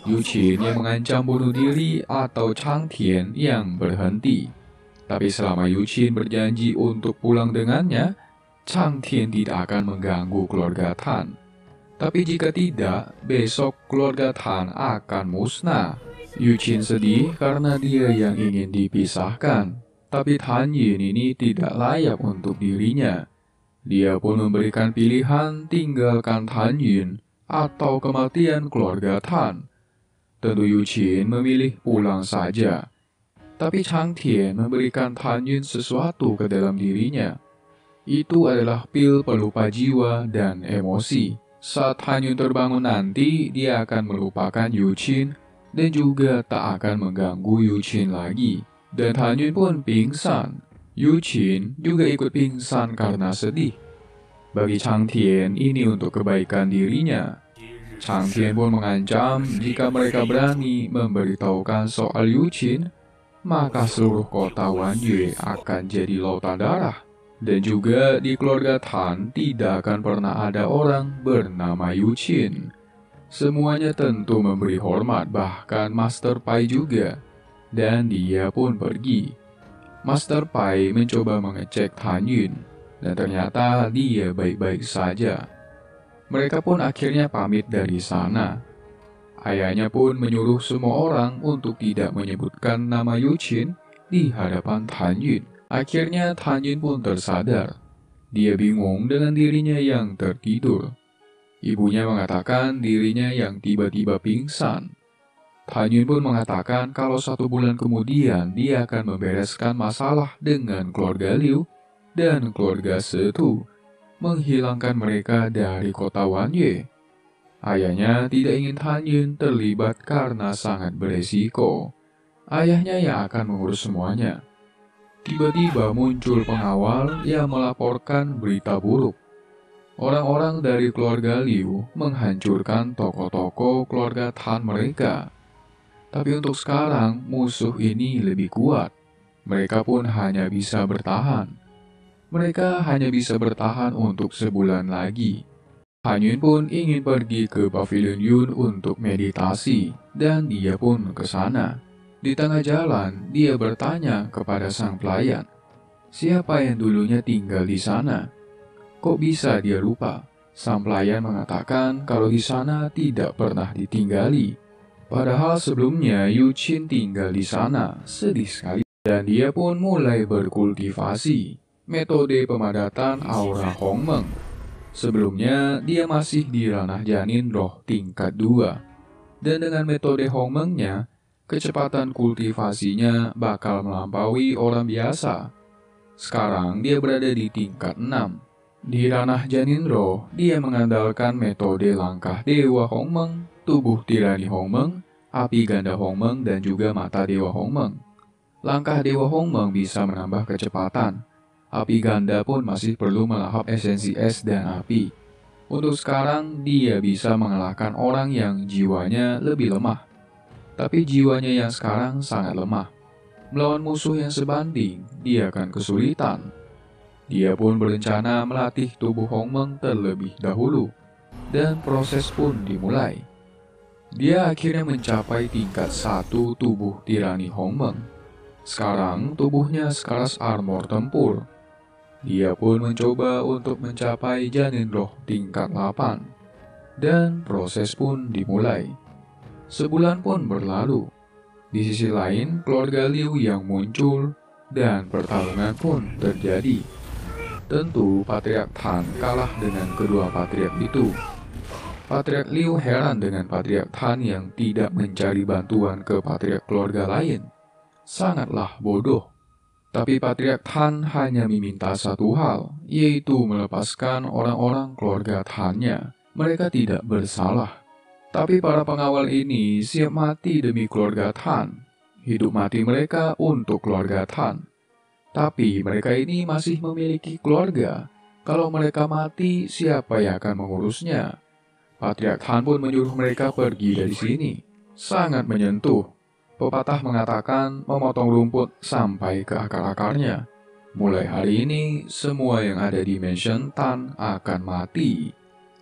Yu Qin yang mengancam bunuh diri atau Chang Tian yang berhenti. Tapi selama Yu Qin berjanji untuk pulang dengannya, Chang Tian tidak akan mengganggu keluarga Tan. Tapi jika tidak, besok keluarga Tan akan musnah. Yu Qin sedih karena dia yang ingin dipisahkan. Tapi Tan Yin ini tidak layak untuk dirinya. Dia pun memberikan pilihan tinggalkan Tan Yin atau kematian keluarga Tan. Tentu Yu Qin memilih pulang saja. Tapi Chang Tian memberikan Tan Yin sesuatu ke dalam dirinya. Itu adalah pil pelupa jiwa dan emosi. Saat Tan Yin terbangun nanti, dia akan melupakan Yu Qin dan juga tak akan mengganggu Yu Qin lagi. Dan Tan Yin pun pingsan. Yu Qin juga ikut pingsan karena sedih. Bagi Chang Tian, ini untuk kebaikan dirinya. Chang Tian pun mengancam jika mereka berani memberitahukan soal Yu Qin, maka seluruh kota Wanyue akan jadi lautan darah. Dan juga di keluarga Tan tidak akan pernah ada orang bernama Yu Qin. Semuanya tentu memberi hormat, bahkan Master Pai juga. Dan dia pun pergi. Master Pai mencoba mengecek Tan Yin, dan ternyata dia baik-baik saja. Mereka pun akhirnya pamit dari sana. Ayahnya pun menyuruh semua orang untuk tidak menyebutkan nama Yu Qin di hadapan Tan Yin. Akhirnya Tan Yin pun tersadar. Dia bingung dengan dirinya yang tertidur. Ibunya mengatakan dirinya yang tiba-tiba pingsan. Tan Yin pun mengatakan kalau 1 bulan kemudian dia akan membereskan masalah dengan keluarga Liu dan keluarga Setu, menghilangkan mereka dari kota Wanyue. Ayahnya tidak ingin Tan Yin terlibat karena sangat beresiko. Ayahnya yang akan mengurus semuanya. Tiba-tiba muncul pengawal yang melaporkan berita buruk. Orang-orang dari keluarga Liu menghancurkan toko-toko keluarga Tan mereka. Tapi untuk sekarang musuh ini lebih kuat. Mereka pun hanya bisa bertahan. Mereka hanya bisa bertahan untuk sebulan lagi. Han Yun pun ingin pergi ke Pavilion Yun untuk meditasi, dan dia pun ke sana. Di tengah jalan, dia bertanya kepada sang pelayan, siapa yang dulunya tinggal di sana? Kok bisa dia lupa? Sang pelayan mengatakan kalau di sana tidak pernah ditinggali. Padahal sebelumnya Yu Qin tinggal di sana, sedih sekali. Dan dia pun mulai berkultivasi, metode pemadatan aura Hongmeng. Sebelumnya, dia masih di ranah janin roh tingkat 2. Dan dengan metode Hongmengnya, kecepatan kultivasinya bakal melampaui orang biasa. Sekarang dia berada di tingkat 6. Di ranah janin roh, dia mengandalkan metode langkah Dewa Hongmeng, tubuh tirani Hongmeng, api ganda Hongmeng, dan juga mata Dewa Hongmeng. Langkah Dewa Hongmeng bisa menambah kecepatan. Api ganda pun masih perlu melahap esensi es dan api. Untuk sekarang, dia bisa mengalahkan orang yang jiwanya lebih lemah. Tapi jiwanya yang sekarang sangat lemah. Melawan musuh yang sebanding, dia akan kesulitan. Dia pun berencana melatih tubuh Hongmeng terlebih dahulu. Dan proses pun dimulai. Dia akhirnya mencapai tingkat 1 tubuh tirani Hongmeng. Sekarang tubuhnya sekelas armor tempur. Dia pun mencoba untuk mencapai janin roh tingkat 8. Dan proses pun dimulai. Sebulan pun berlalu. Di sisi lain, keluarga Liu yang muncul dan pertarungan pun terjadi. Tentu Patriark Tan kalah dengan kedua patriark itu. Patriark Liu heran dengan Patriark Tan yang tidak mencari bantuan ke patriark keluarga lain. Sangatlah bodoh. Tapi Patriark Tan hanya meminta satu hal, yaitu melepaskan orang-orang keluarga Tan-nya. Mereka tidak bersalah. Tapi para pengawal ini siap mati demi keluarga Tan. Hidup mati mereka untuk keluarga Tan. Tapi mereka ini masih memiliki keluarga. Kalau mereka mati, siapa yang akan mengurusnya? Patriark Tan pun menyuruh mereka pergi dari sini. Sangat menyentuh. Pepatah mengatakan memotong rumput sampai ke akar-akarnya. Mulai hari ini, semua yang ada di Mansion Tan akan mati.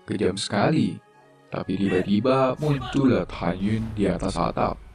Kejam sekali. Tapi tiba-tiba muncullah Tan Yun di atas atap.